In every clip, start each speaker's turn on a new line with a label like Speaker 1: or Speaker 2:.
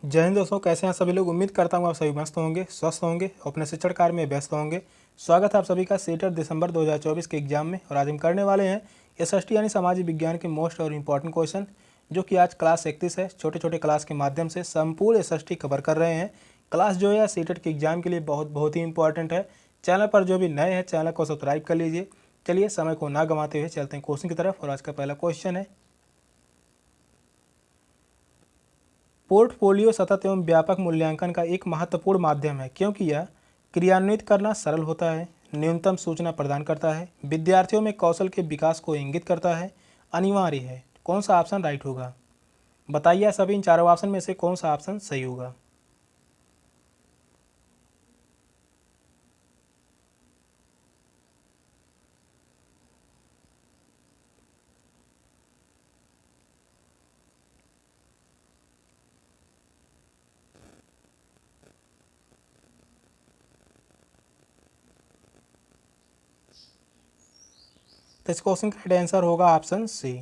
Speaker 1: जय हिंद दोस्तों, कैसे हैं सभी लोग। उम्मीद करता हूँ आप सभी मस्त होंगे, स्वस्थ होंगे, अपने शिक्षण कार्य में व्यस्त होंगे। स्वागत है आप सभी का सीटेट दिसंबर 2024 के एग्जाम में। और आज हम करने वाले हैं एसएसटी यानी सामाजिक विज्ञान के मोस्ट और इम्पॉर्टेंट क्वेश्चन, जो कि आज क्लास 31 है। छोटे छोटे क्लास के माध्यम से संपूर्ण एसएसटी कवर कर रहे हैं। क्लास जो है सीटेट के एग्जाम के लिए बहुत ही इंपॉर्टेंट है। चैनल पर जो भी नए हैं चैनल को सब्सक्राइब कर लीजिए। चलिए समय को ना गंवाते हुए चलते हैं क्वेश्चन की तरफ। और आज का पहला क्वेश्चन है, पोर्टफोलियो सतत एवं व्यापक मूल्यांकन का एक महत्वपूर्ण माध्यम है क्योंकि यह क्रियान्वित करना सरल होता है, न्यूनतम सूचना प्रदान करता है, विद्यार्थियों में कौशल के विकास को इंगित करता है, अनिवार्य है। कौन सा ऑप्शन राइट होगा? बताइए सभी, इन चारों ऑप्शन में से कौन सा ऑप्शन सही होगा? तो इस क्वेश्चन का राइट आंसर होगा ऑप्शन सी।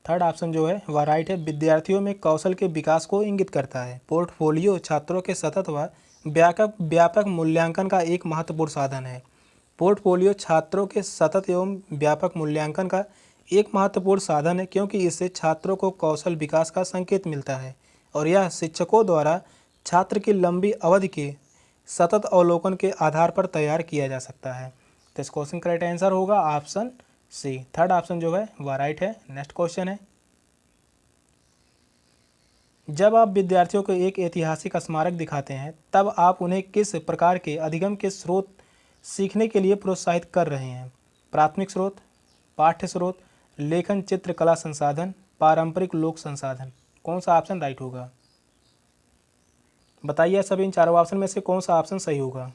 Speaker 1: थर्ड ऑप्शन जो है वह राइट है। विद्यार्थियों में कौशल के विकास को इंगित करता है। पोर्टफोलियो छात्रों के सतत व व्यापक मूल्यांकन का एक महत्वपूर्ण साधन है। पोर्टफोलियो छात्रों के सतत एवं व्यापक मूल्यांकन का एक महत्वपूर्ण साधन है क्योंकि इससे छात्रों को कौशल विकास का संकेत मिलता है और यह शिक्षकों द्वारा छात्र की लंबी अवधि के सतत अवलोकन के आधार पर तैयार किया जा सकता है। तो इस क्वेश्चन का राइट आंसर होगा ऑप्शन सी। थर्ड ऑप्शन जो है वह राइट है। नेक्स्ट क्वेश्चन है, जब आप विद्यार्थियों को एक ऐतिहासिक स्मारक दिखाते हैं तब आप उन्हें किस प्रकार के अधिगम के स्रोत सीखने के लिए प्रोत्साहित कर रहे हैं? प्राथमिक स्रोत, पाठ्य स्रोत, लेखन चित्रकला संसाधन, पारंपरिक लोक संसाधन। कौन सा ऑप्शन राइट होगा? बताइए सभी, इन चारों ऑप्शन में से कौन सा ऑप्शन सही होगा?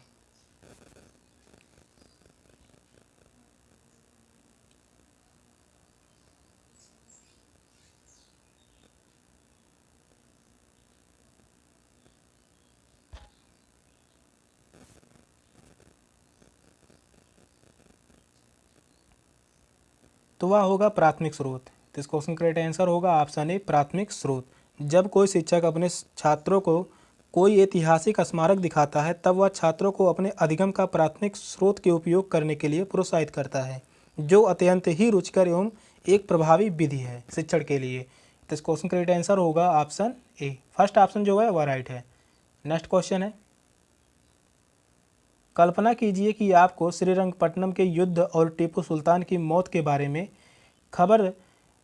Speaker 1: तो वह होगा प्राथमिक स्रोत। तो इस क्वेश्चन का राइट आंसर होगा ऑप्शन ए, प्राथमिक स्रोत। जब कोई शिक्षक अपने छात्रों को कोई ऐतिहासिक स्मारक दिखाता है तब वह छात्रों को अपने अधिगम का प्राथमिक स्रोत के उपयोग करने के लिए प्रोत्साहित करता है, जो अत्यंत ही रुचिकर एवं एक प्रभावी विधि है शिक्षण के लिए। तो इस क्वेश्चन का राइट आंसर होगा ऑप्शन ए। फर्स्ट ऑप्शन जो है वह राइट है। नेक्स्ट क्वेश्चन है, कल्पना कीजिए कि आपको श्रीरंगपट्टनम के युद्ध और टीपू सुल्तान की मौत के बारे में खबर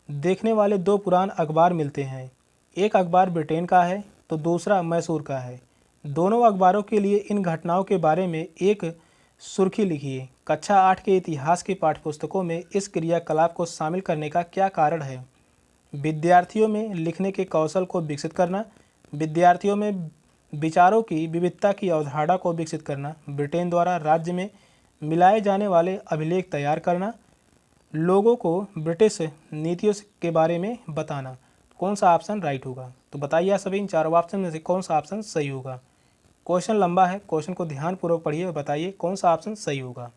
Speaker 1: देखने वाले दो पुराने अखबार मिलते हैं। एक अखबार ब्रिटेन का है तो दूसरा मैसूर का है। दोनों अखबारों के लिए इन घटनाओं के बारे में एक सुर्खी लिखिए। कक्षा 8 के इतिहास की पाठ्यपुस्तकों में इस क्रियाकलाप को शामिल करने का क्या कारण है? विद्यार्थियों में लिखने के कौशल को विकसित करना, विद्यार्थियों में विचारों की विविधता की अवधारणा को विकसित करना, ब्रिटेन द्वारा राज्य में मिलाए जाने वाले अभिलेख तैयार करना, लोगों को ब्रिटिश नीतियों के बारे में बताना। कौन सा ऑप्शन राइट होगा? तो बताइए सभी, इन चारों ऑप्शन में से कौन सा ऑप्शन सही होगा? क्वेश्चन लंबा है, क्वेश्चन को ध्यानपूर्वक पढ़िए और बताइए कौन सा ऑप्शन सही होगा।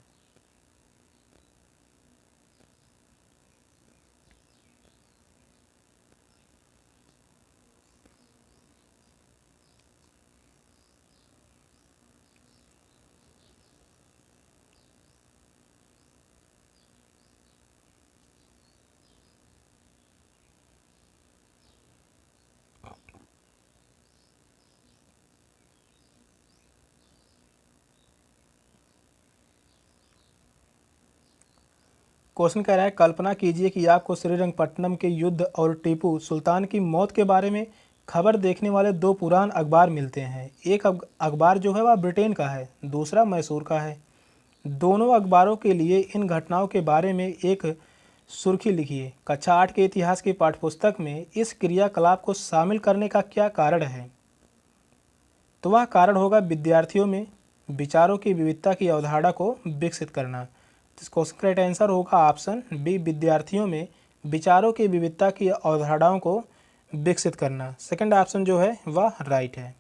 Speaker 1: क्वेश्चन कह रहा है, कल्पना कीजिए कि आपको श्रीरंगपट्टनम के युद्ध और टीपू सुल्तान की मौत के बारे में खबर देखने वाले दो पुराने अखबार मिलते हैं। एक अखबार जो है वह ब्रिटेन का है, दूसरा मैसूर का है। दोनों अखबारों के लिए इन घटनाओं के बारे में एक सुर्खी लिखिए। कक्षा 8 के इतिहास की पाठ्यपुस्तक में इस क्रियाकलाप को शामिल करने का क्या कारण है? तो वह कारण होगा विद्यार्थियों में विचारों की विविधता की अवधारणा को विकसित करना। इस क्वेश्चन का राइट आंसर होगा ऑप्शन बी, विद्यार्थियों में विचारों की विविधता की अवधारणाओं को विकसित करना। सेकंड ऑप्शन जो है वह राइट है।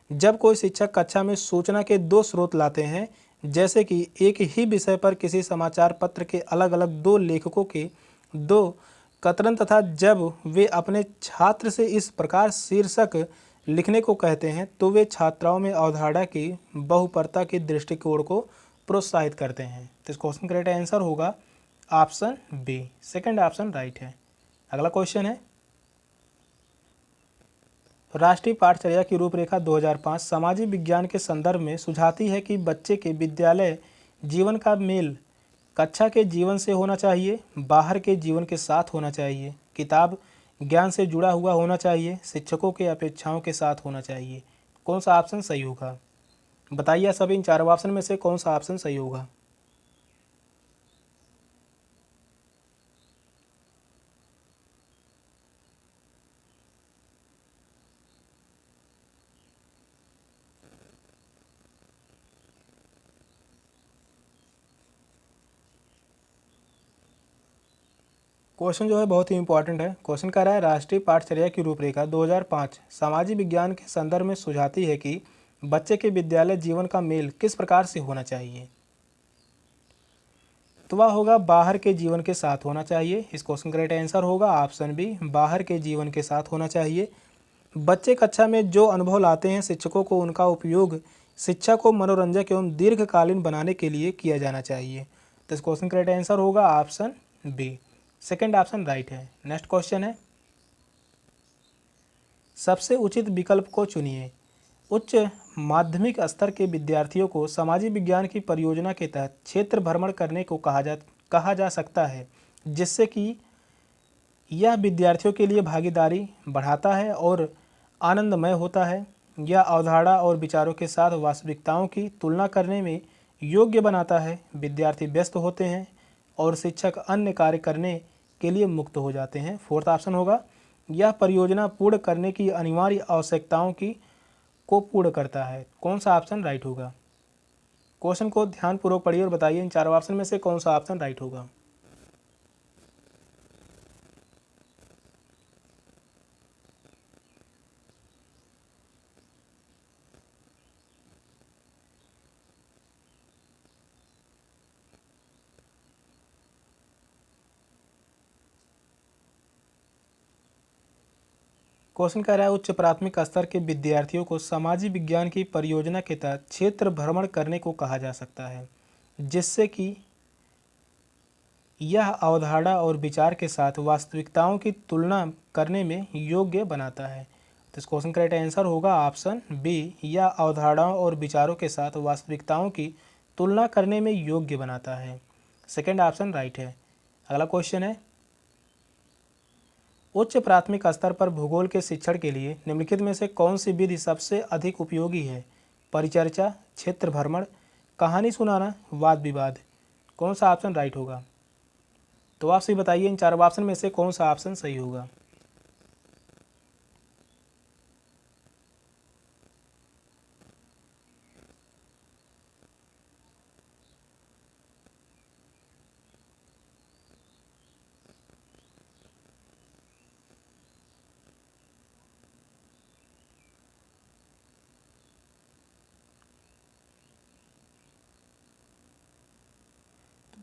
Speaker 1: जब कोई शिक्षक कक्षा में सूचना के दो स्रोत लाते हैं, जैसे कि एक ही विषय पर किसी समाचार पत्र के अलग अलग दो लेखकों के दो कथन, तथा जब वे अपने छात्र से इस प्रकार शीर्षक लिखने को कहते हैं तो वे छात्राओं में अवधारणा की बहुपरता के दृष्टिकोण को प्रोत्साहित करते हैं। तो इस क्वेश्चन का राइट आंसर होगा option B, second option right है। अगला क्वेश्चन है, राष्ट्रीय पाठचर्या की रूपरेखा 2005 सामाजिक विज्ञान के संदर्भ में सुझाती है कि बच्चे के विद्यालय जीवन का मेल कक्षा के जीवन से होना चाहिए, बाहर के जीवन के साथ होना चाहिए, किताब ज्ञान से जुड़ा हुआ होना चाहिए, शिक्षकों के अपेक्षाओं के साथ होना चाहिए। कौन सा ऑप्शन सही होगा? बताइए सभी इन चारों ऑप्शन में से कौन सा ऑप्शन सही होगा? क्वेश्चन जो है बहुत ही इंपॉर्टेंट है। क्वेश्चन कह रहा है राष्ट्रीय पाठचर्या की रूपरेखा 2005 सामाजिक विज्ञान के संदर्भ में सुझाती है कि बच्चे के विद्यालय जीवन का मेल किस प्रकार से होना चाहिए। तो वह होगा बाहर के जीवन के साथ होना चाहिए। इस क्वेश्चन का राइट आंसर होगा ऑप्शन बी, बाहर के जीवन के साथ होना चाहिए। बच्चे कक्षा में जो अनुभव लाते हैं शिक्षकों को उनका उपयोग शिक्षा को मनोरंजक एवं दीर्घकालीन बनाने के लिए किया जाना चाहिए। तो इस क्वेश्चन का राइट आंसर होगा option B, second option right है। नेक्स्ट क्वेश्चन है, सबसे उचित विकल्प को चुनिए। उच्च माध्यमिक स्तर के विद्यार्थियों को सामाजिक विज्ञान की परियोजना के तहत क्षेत्र भ्रमण करने को कहा जा सकता है, जिससे कि यह विद्यार्थियों के लिए भागीदारी बढ़ाता है और आनंदमय होता है। यह अवधारणा और विचारों के साथ वास्तविकताओं की तुलना करने में योग्य बनाता है। विद्यार्थी व्यस्त होते हैं और शिक्षक अन्य कार्य करने के लिए मुक्त हो जाते हैं। फोर्थ ऑप्शन होगा, यह परियोजना पूर्ण करने की अनिवार्य आवश्यकताओं की को पूर्ण करता है। कौन सा ऑप्शन राइट होगा? क्वेश्चन को ध्यानपूर्वक पढ़िए और बताइए इन चारों ऑप्शन में से कौन सा ऑप्शन राइट होगा। क्वेश्चन कह रहा है उच्च प्राथमिक स्तर के विद्यार्थियों को सामाजिक विज्ञान की परियोजना के तहत क्षेत्र भ्रमण करने को कहा जा सकता है, जिससे कि यह अवधारणा और विचार के साथ वास्तविकताओं की तुलना करने में योग्य बनाता है। तो इस क्वेश्चन का राइट आंसर होगा ऑप्शन बी, यह अवधारणाओं और विचारों के साथ वास्तविकताओं की तुलना करने में योग्य बनाता है। सेकंड ऑप्शन राइट है। अगला क्वेश्चन है, उच्च प्राथमिक स्तर पर भूगोल के शिक्षण के लिए निम्नलिखित में से कौन सी विधि सबसे अधिक उपयोगी है? परिचर्चा, क्षेत्र भ्रमण, कहानी सुनाना, वाद विवाद। कौन सा ऑप्शन राइट होगा? तो आप सही बताइए इन चारों ऑप्शन में से कौन सा ऑप्शन सही होगा।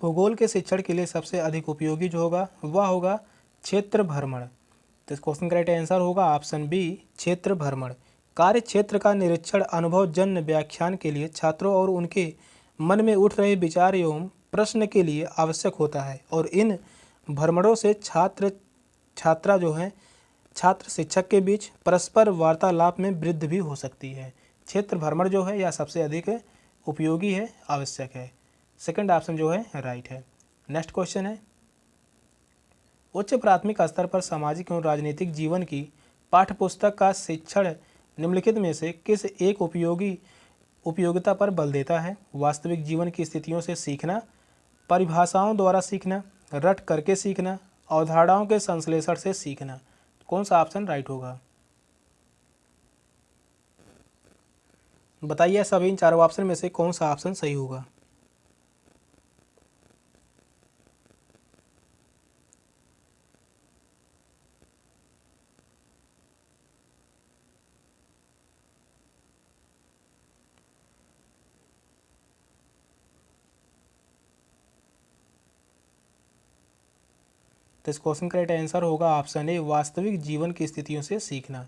Speaker 1: भूगोल के शिक्षण के लिए सबसे अधिक उपयोगी जो होगा वह होगा क्षेत्र भ्रमण। तो इस क्वेश्चन का राइट आंसर होगा ऑप्शन बी, क्षेत्र भ्रमण। कार्य क्षेत्र का निरीक्षण अनुभवजन्य व्याख्यान के लिए छात्रों और उनके मन में उठ रहे विचार एवं प्रश्न के लिए आवश्यक होता है और इन भ्रमणों से छात्रा जो है छात्र शिक्षक के बीच परस्पर वार्तालाप में वृद्धि भी हो सकती है। क्षेत्र भ्रमण जो है यह सबसे अधिक उपयोगी है, आवश्यक है। सेकंड ऑप्शन जो है राइट है। नेक्स्ट क्वेश्चन है, उच्च प्राथमिक स्तर पर सामाजिक एवं राजनीतिक जीवन की पाठ्यपुस्तक का शिक्षण निम्नलिखित में से किस एक उपयोगिता पर बल देता है? वास्तविक जीवन की स्थितियों से सीखना, परिभाषाओं द्वारा सीखना, रट करके सीखना, अवधारणाओं के संश्लेषण से सीखना। कौन सा ऑप्शन राइट होगा? बताइए सभी इन चारों ऑप्शन में से कौन सा ऑप्शन सही होगा। तो इस क्वेश्चन का राइट आंसर होगा ऑप्शन ए, वास्तविक जीवन की स्थितियों से सीखना।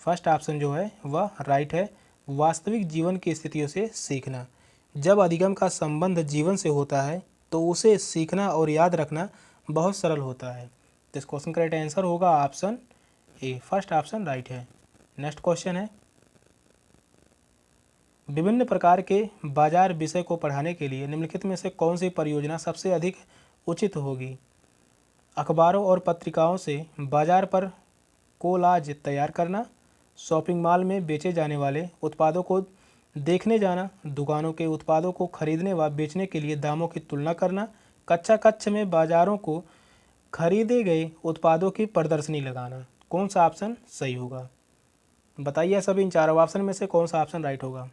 Speaker 1: फर्स्ट ऑप्शन जो है वह राइट है। वास्तविक जीवन की स्थितियों से सीखना। जब अधिगम का संबंध जीवन से होता है तो उसे सीखना और याद रखना बहुत सरल होता है। तो इस क्वेश्चन का राइट आंसर होगा option A, first option right है। नेक्स्ट क्वेश्चन है, विभिन्न प्रकार के बाजार विषय को पढ़ाने के लिए निम्नलिखित में से कौन सी परियोजना सबसे अधिक उचित होगी। अखबारों और पत्रिकाओं से बाजार पर कोलाज तैयार करना, शॉपिंग मॉल में बेचे जाने वाले उत्पादों को देखने जाना, दुकानों के उत्पादों को खरीदने व बेचने के लिए दामों की तुलना करना, कच्चा कच्छ में बाजारों को खरीदे गए उत्पादों की प्रदर्शनी लगाना। कौन सा ऑप्शन सही होगा बताइए सभी, इन चारों ऑप्शन में से कौन सा ऑप्शन राइट होगा।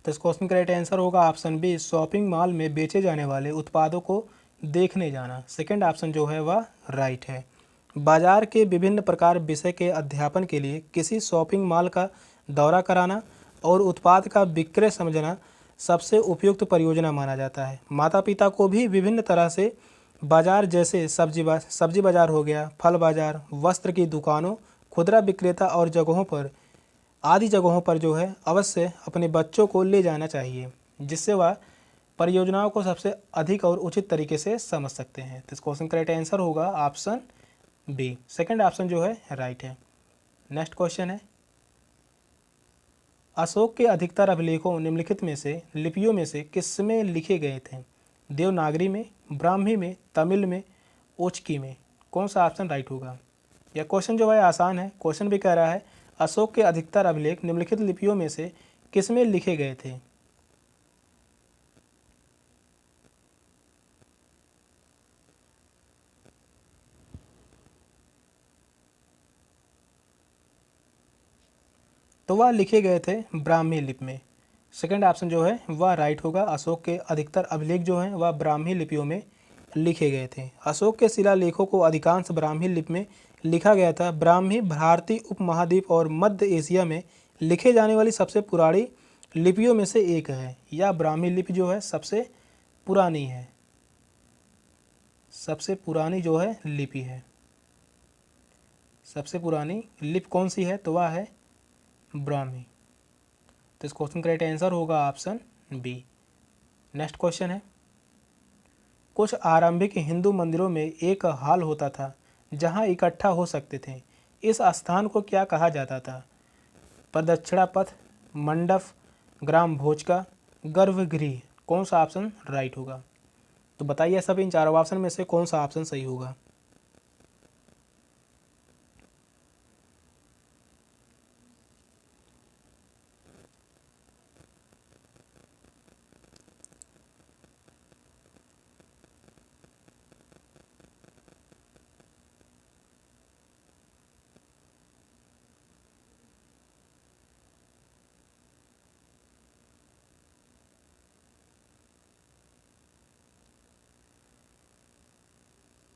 Speaker 1: तो इस क्वेश्चन का राइट आंसर होगा ऑप्शन बी, शॉपिंग मॉल में बेचे जाने वाले उत्पादों को देखने जाना। सेकंड ऑप्शन जो है वह राइट है। बाजार के विभिन्न प्रकार विषय के अध्यापन के लिए किसी शॉपिंग मॉल का दौरा कराना और उत्पाद का विक्रय समझना सबसे उपयुक्त परियोजना माना जाता है। माता पिता को भी विभिन्न तरह से बाजार जैसे सब्जी बाजार हो गया, फल बाजार, वस्त्र की दुकानों, खुदरा विक्रेता और जगहों पर आदि जगहों पर जो है अवश्य अपने बच्चों को ले जाना चाहिए, जिससे वह परियोजनाओं को सबसे अधिक और उचित तरीके से समझ सकते हैं। तो इस क्वेश्चन का राइट आंसर होगा ऑप्शन बी, सेकंड ऑप्शन जो है राइट है। नेक्स्ट क्वेश्चन है, अशोक के अधिकतर अभिलेखों निम्नलिखित में से लिपियों में से किसमें लिखे गए थे। देवनागरी में, ब्राह्मी में, तमिल में, ओचकी में। कौन सा ऑप्शन राइट होगा। यह क्वेश्चन जो है आसान है। क्वेश्चन भी कह रहा है अशोक के अधिकतर अभिलेख निम्नलिखित लिपियों में से किसमें लिखे गए थे। तो वह लिखे गए थे ब्राह्मी लिपि में। सेकंड ऑप्शन जो है वह राइट होगा। अशोक के अधिकतर अभिलेख जो हैं वह ब्राह्मी लिपियों में लिखे गए थे। अशोक के शिलालेखों को अधिकांश ब्राह्मी लिपि में लिखा गया था। ब्राह्मी भारतीय उपमहाद्वीप और मध्य एशिया में लिखे जाने वाली सबसे पुरानी लिपियों में से एक है। यह ब्राह्मी लिपि जो है सबसे पुरानी है, सबसे पुरानी जो है लिपि है। सबसे पुरानी लिपि कौन सी है, तो वह है ब्राह्मी। तो इस क्वेश्चन का राइट आंसर होगा ऑप्शन बी। नेक्स्ट क्वेश्चन है, कुछ आरंभिक हिंदू मंदिरों में एक हॉल होता था जहां इकट्ठा हो सकते थे। इस स्थान को क्या कहा जाता था। प्रदक्षिणा पथ, मंडप, ग्राम भोज का, गर्भगृह। कौन सा ऑप्शन राइट होगा। तो बताइए सभी, इन चारों ऑप्शन में से कौन सा ऑप्शन सही होगा।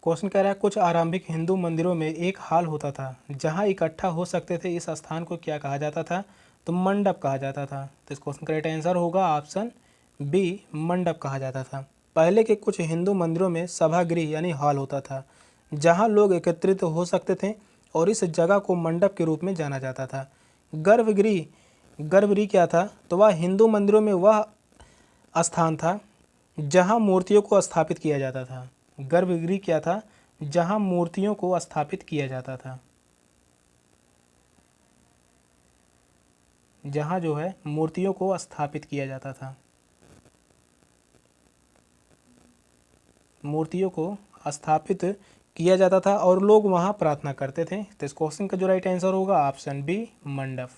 Speaker 1: क्वेश्चन कह रहा है कुछ आरंभिक हिंदू मंदिरों में एक हॉल होता था जहां इकट्ठा हो सकते थे। इस स्थान को क्या कहा जाता था, तो मंडप कहा जाता था। तो इस क्वेश्चन का राइट आंसर होगा ऑप्शन बी, मंडप कहा जाता था। पहले के कुछ हिंदू मंदिरों में सभागृह यानी हॉल होता था जहां लोग एकत्रित हो सकते थे और इस जगह को मंडप के रूप में जाना जाता था। गर्भगृह, गर्भगृह क्या था, तो वह हिंदू मंदिरों में वह स्थान था जहां मूर्तियों को स्थापित किया जाता था। गर्भगृह क्या था, जहां मूर्तियों को स्थापित किया जाता था, जहां जो है मूर्तियों को स्थापित किया जाता था, मूर्तियों को स्थापित किया जाता था और लोग वहां प्रार्थना करते थे। तो इस क्वेश्चन का जो राइट आंसर होगा ऑप्शन बी, मंडप।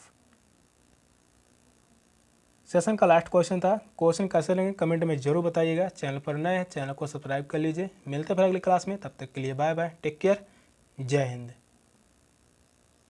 Speaker 1: सेशन का लास्ट क्वेश्चन था। क्वेश्चन कैसे लगे कमेंट में जरूर बताइएगा। चैनल पर नए हैं, चैनल को सब्सक्राइब कर लीजिए। मिलते हैं फिर अगली क्लास में, तब तक के लिए बाय बाय, टेक केयर, जय हिंद।